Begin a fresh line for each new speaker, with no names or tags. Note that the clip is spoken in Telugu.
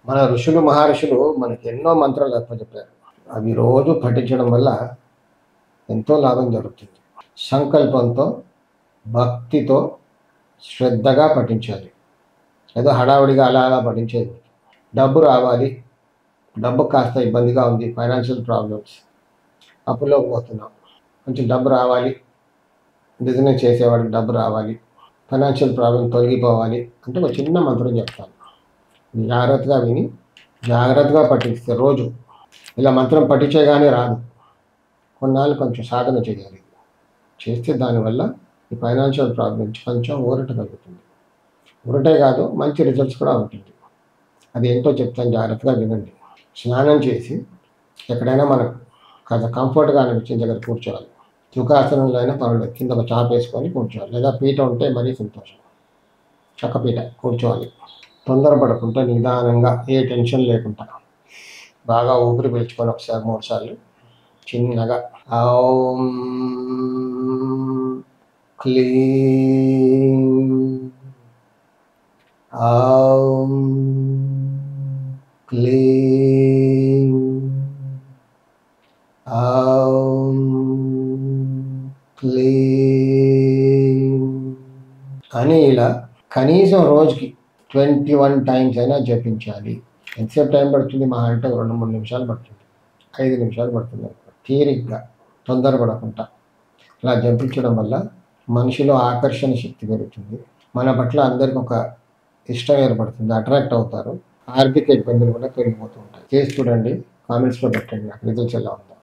మన ఋషులు మహర్షులు మనకి ఎన్నో మంత్రాలు చెప్పారు. అవి రోజు పఠించడం వల్ల ఎంతో లాభం జరుగుతుంది. సంకల్పంతో, భక్తితో, శ్రద్ధగా పఠించాలి. ఏదో హడావుడిగా అలా అలా పఠించేది. డబ్బు రావాలి, డబ్బు కాస్త ఇబ్బందిగా ఉంది, ఫైనాన్షియల్ ప్రాబ్లమ్స్, అప్పులోకి పోతున్నాం, కొంచెం డబ్బు రావాలి, బిజినెస్ చేసేవాడికి డబ్బు రావాలి, ఫైనాన్షియల్ ప్రాబ్లం తొలగిపోవాలి అంటే ఒక చిన్న మంత్రం చెప్తాను. జాగ్రత్తగా విని జాగ్రత్తగా పఠిస్తే రోజు ఇలా మంత్రం పఠించేగానే రాదు. కొన్నాళ్ళు కొంచెం సాధన చేయాలి. చేస్తే దానివల్ల ఈ ఫైనాన్షియల్ ప్రాబ్లం నుంచి కొంచెం ఊరట కలుగుతుంది. ఊరటే కాదు, మంచి రిజల్ట్స్ కూడా ఉంటుంది. అది ఏంటో చెప్తాను, జాగ్రత్తగా వినండి. స్నానం చేసి ఎక్కడైనా మనకు కాస్త కంఫర్ట్గా అనిపించిన దగ్గర కూర్చోవాలి. సుఖాసనంలో అయినా పర్వాలేదు, కింద ఒక చాప వేసుకొని కూర్చోవాలి, లేదా పీట ఉంటే మరీ సంతోషం. చక్క పీట కూర్చోవాలి. తొందరపడకుండా నిదానంగా, ఏ టెన్షన్ లేకుండా బాగా ఊపిరి పీల్చుకొని ఒకసారి 3 సార్లు చిన్నగా ఓం క్లీం ఓం క్లీం ఓం క్లీం అని ఇలా కనీసం రోజుకి 21 టైమ్స్ అయినా జపించాలి. ఎంతసేపు టైం పడుతుంది? మహా అంటే 2-3 నిమిషాలు పడుతుంది, 5 నిమిషాలు పడుతుంది. తీరిగ్గా, తొందరపడకుండా ఇలా జపించడం వల్ల మనిషిలో ఆకర్షణ శక్తి పెరుగుతుంది. మన పట్ల అందరికి ఒక ఇష్టం ఏర్పడుతుంది, అట్రాక్ట్ అవుతారు. ఆర్థిక ఇబ్బందులు కూడా పెరిగిపోతూ ఉంటాయి. చేసి చూడండి, కామెంట్స్లో పెట్టండి నాకు రిజల్ట్స్ ఎలా ఉందో.